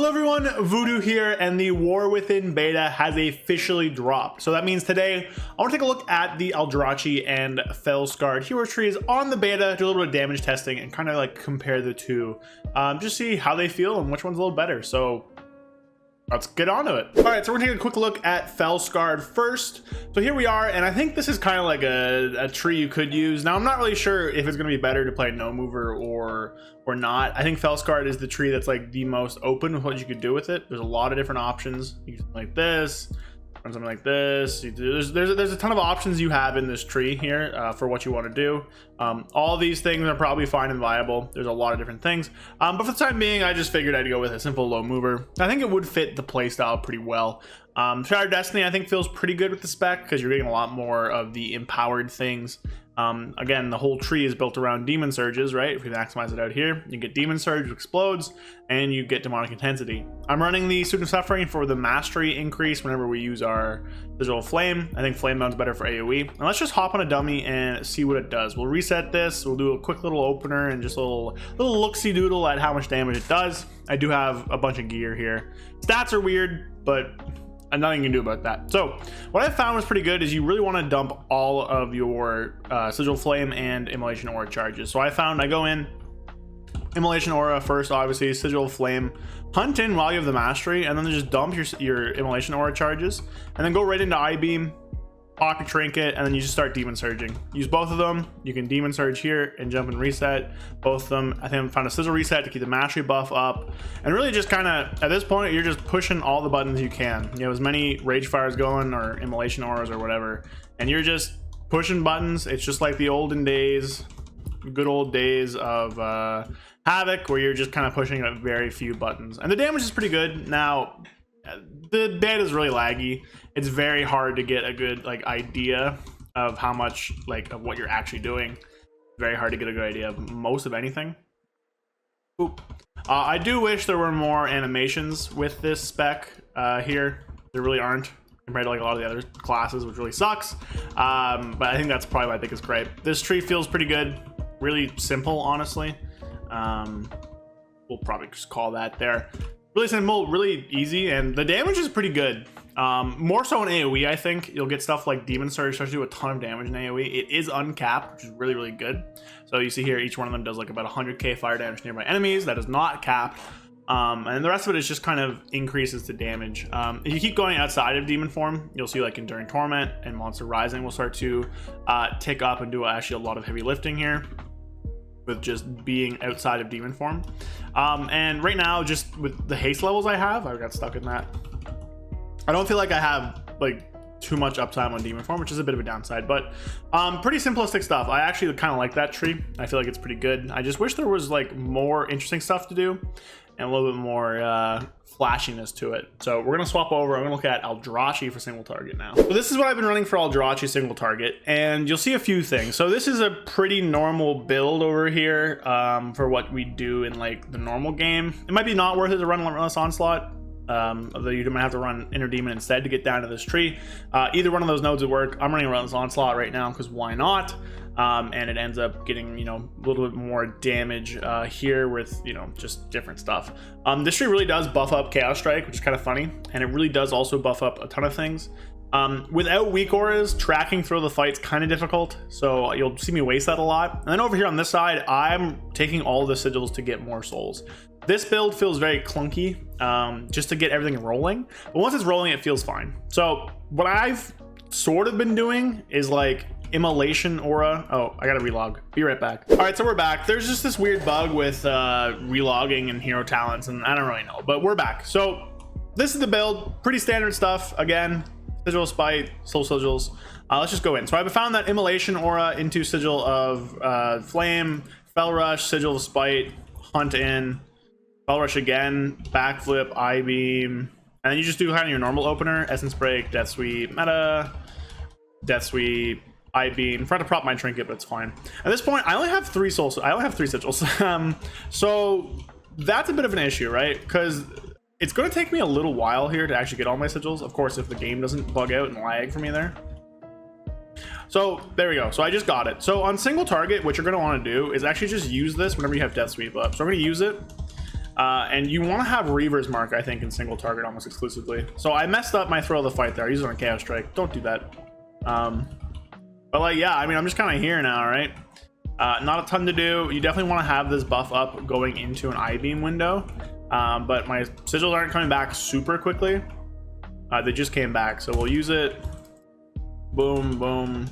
Hello everyone, Voodoo here, and the War Within beta has officially dropped. So that means today I want to take a look at the Aldrachi and Fel-Scarred hero trees on the beta, do a little bit of damage testing, and kind of like compare the two, just see how they feel and which one's a little better. So let's get on to it. All right, so we're gonna take a quick look at Fel-Scarred first. So here we are, and I think this is kind of like a tree you could use. Now I'm not really sure if it's gonna be better to play no mover or not. I think Fel-Scarred is the tree that's like the most open with what you could do with it. There's a lot of different options. You can do something like this, run something like this. There's a ton of options you have in this tree here for what you want to do. All these things are probably fine and viable. There's a lot of different things, but for the time being, I just figured I'd go with a simple low mover. I think it would fit the playstyle pretty well. Shattered Destiny I think feels pretty good with the spec because you're getting a lot more of the empowered things. Again, the whole tree is built around demon surges, right? If we maximize it out here, you get demon surge, which explodes, and you get demonic intensity. I'm running the Student of Suffering for the mastery increase whenever we use our digital flame. I think flame bound's better for AOE. And let's just hop on a dummy and see what it does. We'll reset this, we'll do a quick little opener and just a little look-see doodle at how much damage it does. I do have a bunch of gear here. Stats are weird, but nothing you can do about that. So what I found was pretty good is you really want to dump all of your sigil flame and immolation aura charges. So I go in immolation aura first, obviously sigil flame, hunt in while you have the mastery, and then just dump your immolation aura charges, and then go right into I-beam, pocket trinket, and then you just start demon surging. Use both of them. You can demon surge here and jump and reset both of them. I think I found a sigil reset to keep the mastery buff up, and really just kind of at this point you're just pushing all the buttons you can. You have as many rage fires going or immolation auras or whatever, and you're just pushing buttons. It's just like the olden days, good old days of Havoc, where you're just kind of pushing a very few buttons, and the damage is pretty good. Now the beta is really laggy. It's very hard to get a good like idea of how much of what you're actually doing. Very hard to get a good idea of most of anything. Oop. I do wish there were more animations with this spec here. There really aren't, compared to like a lot of the other classes, which really sucks. But I think that's probably my biggest gripe. This tree feels pretty good, really simple, honestly. We'll probably just call that there. Really simple, really easy, and the damage is pretty good. More so in AOE, I think. You'll get stuff like Demon Surge starts to do a ton of damage in AOE. It is uncapped, which is really, really good. So you see here, each one of them does like about 100k fire damage to nearby enemies. That is not capped. And the rest of it is just kind of increases the damage. If you keep going outside of demon form, you'll see like Enduring Torment and Monster Rising will start to tick up and do actually a lot of heavy lifting here, with just being outside of demon form. And right now, just with the haste levels I got stuck in that. I don't feel like I have like too much uptime on demon form, which is a bit of a downside, but pretty simplistic stuff. I actually kind of like that tree. I feel like it's pretty good. I just wish there was like more interesting stuff to do and a little bit more flashiness to it. So we're gonna swap over. I'm gonna look at Aldrachi for single target now. So this is what I've been running for Aldrachi single target, and you'll see a few things. So this is a pretty normal build over here for what we do in like the normal game. It might be not worth it to run Relentless Onslaught, although you might have to run Inner Demon instead to get down to this tree. Either one of those nodes would work. I'm running Relentless Onslaught right now because why not? And it ends up getting, a little bit more damage here with, just different stuff. This tree really does buff up Chaos Strike, which is kind of funny, and it really does also buff up a ton of things. Without weak auras, tracking through the fight's kind of difficult, so you'll see me waste that a lot. And then over here on this side, I'm taking all the sigils to get more souls. This build feels very clunky, just to get everything rolling, but once it's rolling, it feels fine. So what I've sort of been doing is like immolation aura. Oh, I gotta relog. Be right back. All right, so we're back. There's just this weird bug with relogging and hero talents, and I don't really know, but we're back. So this is the build, pretty standard stuff. Again, sigil spite, soul sigils. Let's just go in. So I've found that immolation aura into sigil of flame, Fel Rush, sigil of spite, hunt in, Fel Rush again, backflip, I-beam, and then you just do kind of your normal opener, essence break, death sweep, meta, death sweep, I-beam. I'm trying to prop my trinket, but it's fine. At this point, I only have three sigils. So that's a bit of an issue, right? Because it's going to take me a little while here to actually get all my sigils. Of course, if the game doesn't bug out and lag for me there. So there we go. So I just got it. So on single target, what you're going to want to do is actually just use this whenever you have death sweep up. So I'm going to use it. And you want to have Reaver's Mark, I think, in single target almost exclusively. So I messed up my throw of the fight there. I used it on Chaos Strike. Don't do that. But like, yeah, I mean, I'm just kind of here now, right? Not a ton to do. You definitely want to have this buff up going into an I-beam window. But my sigils aren't coming back super quickly. They just came back, so we'll use it. Boom, boom,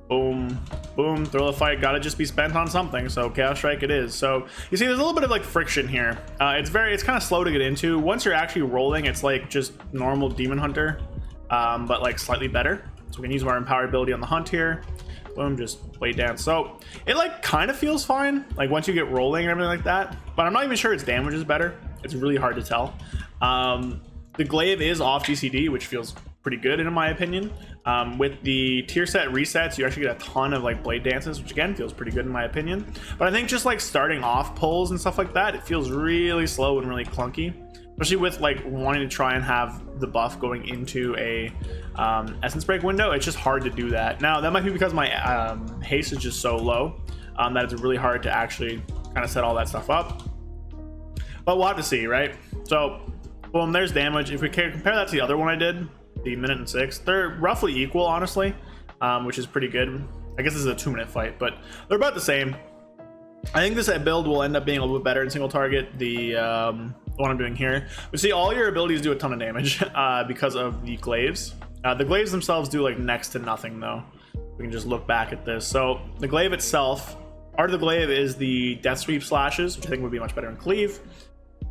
boom, boom. Throw the fight. Gotta just be spent on something. So Chaos Strike it is. So you see, there's a little bit of like friction here. It's kind of slow to get into. Once you're actually rolling, it's like just normal Demon Hunter, but like slightly better. So we can use our Empowered ability on the hunt here. Boom, just Blade Dance. So it like kind of feels fine, like once you get rolling and everything like that. But I'm not even sure its damage is better. It's really hard to tell. The glaive is off GCD, which feels pretty good in my opinion. With the tier set resets, you actually get a ton of like blade dances, which again feels pretty good in my opinion. But I think just like starting off pulls and stuff like that, it feels really slow and really clunky, especially with like wanting to try and have the buff going into a essence break window. It's just hard to do that. Now that might be because my haste is just so low that it's really hard to actually kind of set all that stuff up, but we'll have to see, right? So boom, there's damage. If we compare that to the other one I did, the minute and 6, they're roughly equal, honestly, which is pretty good. I guess this is a 2-minute fight, but they're about the same. I think this build will end up being a little bit better in single target. The one I'm doing here, but see, all your abilities do a ton of damage because of the glaives. The glaives themselves do like next to nothing though. We can just look back at this. So the glaive itself, part of the glaive is the death sweep slashes, which I think would be much better in cleave.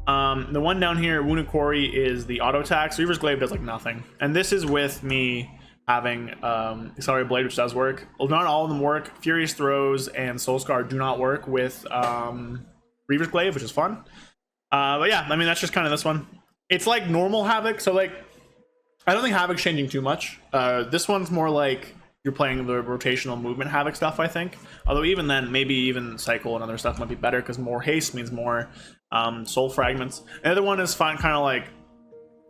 The one down here, Wounded Quarry, is the auto attack. So Reaver's Glaive does like nothing, and this is with me having Accelerated Blade, which does work. Well, not all of them work. Furious Throws and Fel-Scarred do not work with Reaver's Glaive, which is fun. But yeah, I mean, that's just kind of this one. It's like normal Havoc, so like I don't think Havoc's changing too much. This one's more like you're playing the rotational movement Havoc stuff, I think. Although even then, maybe even Cycle and other stuff might be better because more haste means more soul fragments. The other one is fine, kind of like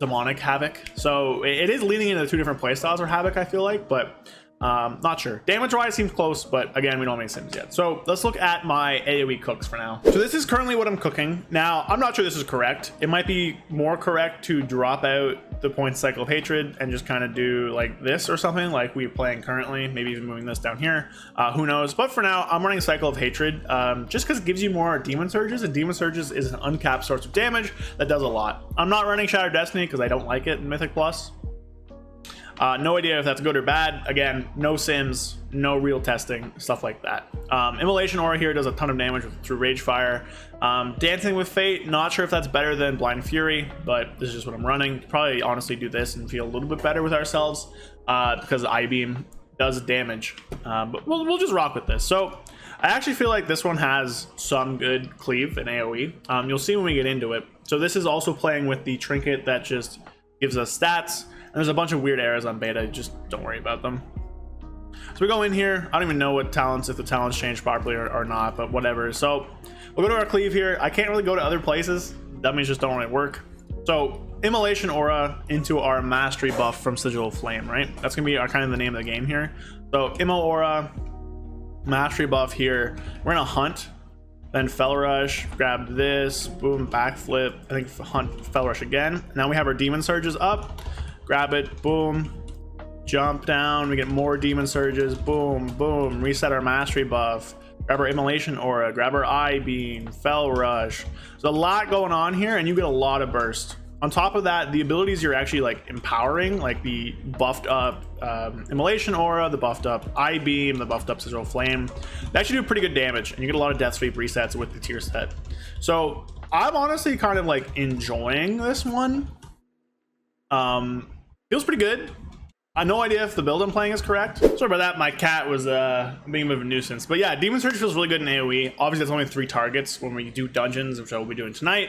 demonic Havoc. So it is leaning into 2 different playstyles for Havoc, I feel like, but not sure. Damage wise seems close, but again, we don't have any sims yet. So let's look at my AOE cooks for now. So this is currently what I'm cooking. Now, I'm not sure this is correct. It might be more correct to drop out the point Cycle of Hatred and just kind of do like this or something like we're playing currently, maybe even moving this down here. Who knows? But for now, I'm running Cycle of Hatred just because it gives you more Demon Surges, and Demon Surges is an uncapped source of damage that does a lot. I'm not running Shattered Destiny because I don't like it in Mythic Plus. No idea if that's good or bad. Again, no sims, no real testing, stuff like that. Immolation Aura here does a ton of damage through Rage Fire. Dancing with Fate, not sure if that's better than Blind Fury, but this is just what I'm running. Probably honestly do this and feel a little bit better with ourselves because I-Beam does damage. But we'll just rock with this. So I actually feel like this one has some good cleave and AoE. You'll see when we get into it. So this is also playing with the trinket that just gives us stats. And there's a bunch of weird errors on beta, just don't worry about them. So we go in here. I don't even know what talents, if the talents change properly or not, but whatever. So we'll go to our cleave here. I can't really go to other places. Dummies just don't really work. So Immolation Aura into our mastery buff from Sigil of Flame, right? That's gonna be our kind of the name of the game here. So Immo Aura, mastery buff here. We're gonna hunt, then Fel Rush, grab this, boom, backflip. I think hunt, Fel Rush again. Now we have our Demon Surges up. Grab it, boom, jump down, we get more Demon Surges, boom, boom, reset our mastery buff, grab our Immolation Aura, grab our I-Beam, Fel Rush. There's a lot going on here, and you get a lot of burst. On top of that, the abilities you're actually like empowering, like the buffed up Immolation Aura, the buffed up I-Beam, the buffed up Sigil of Flame, they actually do pretty good damage, and you get a lot of Death Sweep resets with the tier set. So I'm honestly kind of like enjoying this one. Feels pretty good. I have no idea if the build I'm playing is correct. Sorry about that. My cat was being a bit of a nuisance. But yeah, Demon Surge feels really good in AoE. Obviously, it's only 3 targets when we do dungeons, which I will be doing tonight.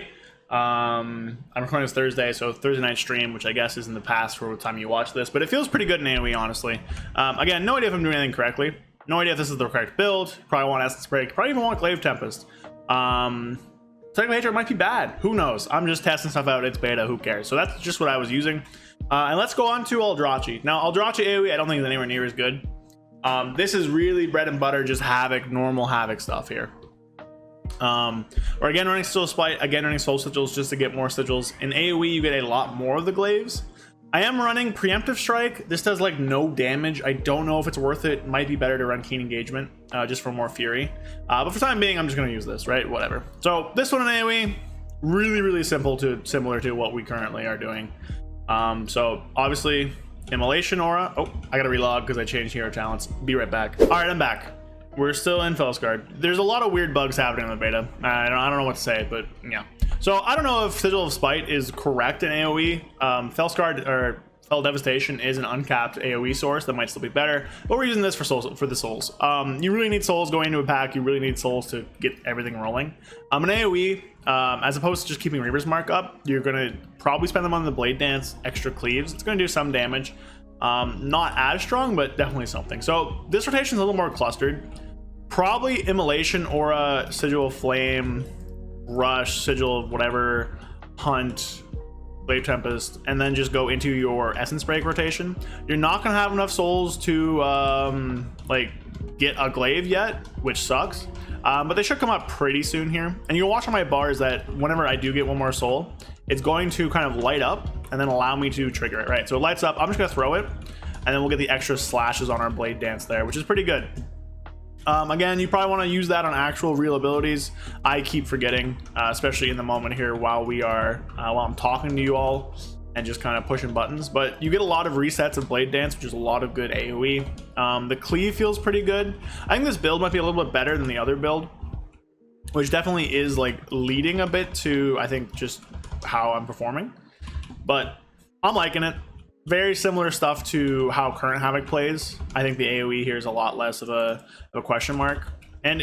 I'm recording this Thursday, so Thursday night stream, which I guess is in the past for what time you watch this. But it feels pretty good in AoE, honestly. Again, no idea if I'm doing anything correctly. No idea if this is the correct build. Probably want Essence Break. Probably even want Glaive Tempest. Cycle Hatred might be bad. Who knows? I'm just testing stuff out. It's beta. Who cares? So that's just what I was using. And let's go on to Aldrachi. Now, Aldrachi AOE, I don't think is anywhere near as good. This is really bread and butter, just Havoc, normal Havoc stuff here. Or again running Sigil of Spite, again running soul sigils just to get more sigils. In AoE you get a lot more of the glaives. I am running Preemptive Strike. This does like no damage. I don't know if it's worth it. Might be better to run Keen Engagement just for more fury. But for the time being, I'm just going to use this, right? Whatever. So this one in AoE, really similar to what we currently are doing. So obviously Immolation Aura. Oh, I got to relog because I changed hero talents. Be right back. All right, I'm back. We're still in Fel-Scarred. There's a lot of weird bugs happening in the beta. I don't know what to say, but yeah. So I don't know if Sigil of Spite is correct in AoE. Fel-Scarred or Fel Devastation is an uncapped AoE source that might still be better, but we're using this for souls, for the souls. You really need souls going into a pack. You really need souls to get everything rolling. In AoE, as opposed to just keeping Reaver's Mark up, you're gonna probably spend them on the Blade Dance extra cleaves. It's gonna do some damage. Not as strong, but definitely something. So this rotation is a little more clustered. Probably Immolation, Aura, Sigil of Flame, Rush, Sigil of whatever, Hunt, Glaive Tempest, and then just go into your Essence Break rotation. You're not gonna have enough souls to like get a glaive yet, which sucks. But they should come up pretty soon here. And you'll watch on my bars that whenever I do get one more soul, it's going to kind of light up and then allow me to trigger it, right? So it lights up, I'm just gonna throw it, and then we'll get the extra slashes on our Blade Dance there, which is pretty good. Again, you probably want to use that on actual real abilities. I keep forgetting, especially in the moment here while I'm talking to you all and just kind of pushing buttons. But you get a lot of resets of Blade Dance, which is a lot of good AoE. The cleave feels pretty good. I think this build might be a little bit better than the other build, which definitely is like leading a bit to, I think, just how I'm performing. But I'm liking it. Very similar stuff to how current Havoc plays. I think the AoE here is a lot less of a question mark. And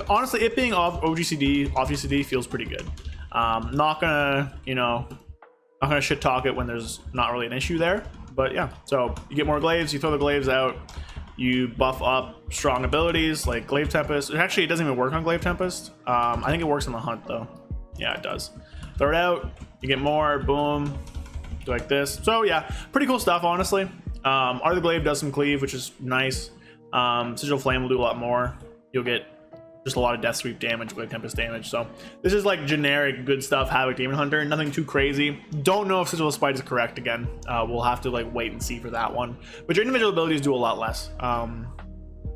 honestly, it being off OGCD feels pretty good. Not gonna, not gonna shit talk it when there's not really an issue there. But yeah, so you get more glaives, you throw the glaives out, you buff up strong abilities like Glaive Tempest. Actually, it doesn't even work on Glaive Tempest. I think it works on the Hunt though. Yeah, it does. Throw it out, you get more, boom. Like this. So yeah, pretty cool stuff, honestly. Art of the Glaive does some cleave, which is nice. Sigil Flame will do a lot more. You'll get just a lot of death sweep damage, Glaive Tempest damage. So this is like generic good stuff, Havoc Demon Hunter, nothing too crazy. Don't know if Sigil of Spite is correct again. We'll have to like wait and see for that one. But your individual abilities do a lot less.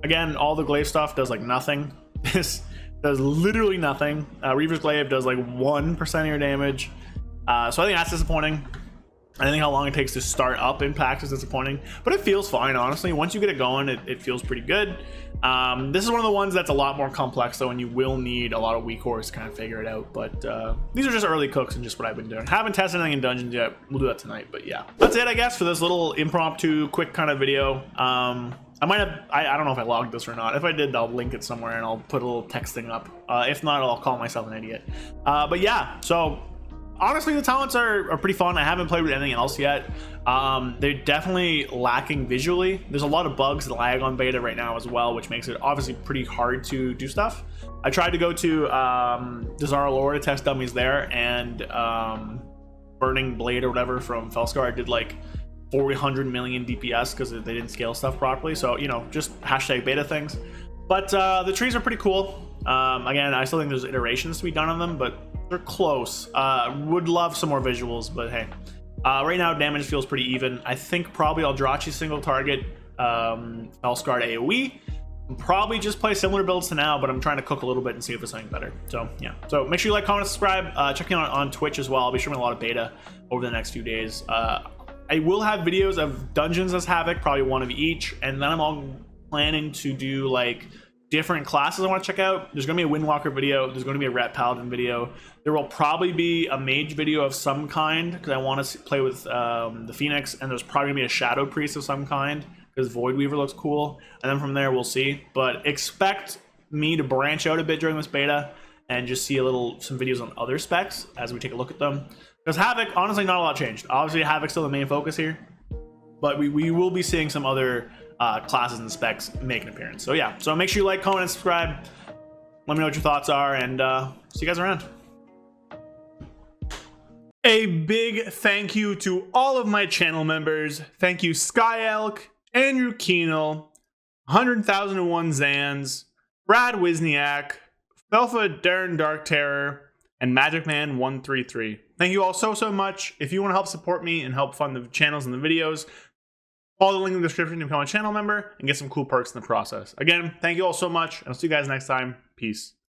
Again, all the glaive stuff does like nothing. This does literally nothing. Reaver's Glaive does like 1% of your damage. So I think that's disappointing. I think how long it takes to start up in packs is disappointing, but it feels fine, honestly. Once you get it going, it feels pretty good. This is one of the ones that's a lot more complex, though, and you will need a lot of weak cores to kind of figure it out. But these are just early cooks and just what I've been doing. Haven't tested anything in dungeons yet. We'll do that tonight, but yeah. That's it, I guess, for this little impromptu, quick kind of video. I might have, I don't know if I logged this or not. If I did, I'll link it somewhere and I'll put a little text thing up. If not, I'll call myself an idiot. But yeah, so honestly, the talents are pretty fun. I haven't played with anything else yet. They're definitely lacking visually. There's a lot of bugs that lag on beta right now as well, which makes it obviously pretty hard to do stuff. I tried to go to Desire Lore to test dummies there, and Burning Blade or whatever from Fel-Scarred did like 400 million DPS because they didn't scale stuff properly. So, just hashtag beta things. But the trees are pretty cool. Again, I still think there's iterations to be done on them, but they're close. Would love some more visuals, but hey. Right now, damage feels pretty even. I think probably Aldrachi single target, Fel-Scarred AOE. Probably just play similar builds to now, but I'm trying to cook a little bit and see if there's something better. So yeah. So make sure you like, comment, subscribe. Check me out on Twitch as well. I'll be streaming a lot of beta over the next few days. I will have videos of dungeons as Havoc, probably one of each, and then I'm all planning to do like different classes I want to check out. There's going to be a Windwalker video. There's going to be a Rat Paladin video. There will probably be a Mage video of some kind because I want to play with the Phoenix, and there's probably going to be a Shadow Priest of some kind because Void Weaver looks cool. And then from there, we'll see. But expect me to branch out a bit during this beta and just see some videos on other specs as we take a look at them. Because Havoc, honestly, not a lot changed. Obviously, Havoc's still the main focus here, but we will be seeing some other classes and specs make an appearance. So yeah, so make sure you like, comment, and subscribe. Let me know what your thoughts are, and see you guys around. A big thank you to all of my channel members. Thank you, Sky Elk, Andrew Keenel, 100,001 Zans, Brad Wisniak, Alpha, Darren Dark Terror, and Magic Man 133. Thank you all so much. If you want to help support me and help fund the channels and the videos, follow the link in the description to become a channel member and get some cool perks in the process. Again, thank you all so much, and I'll see you guys next time. Peace.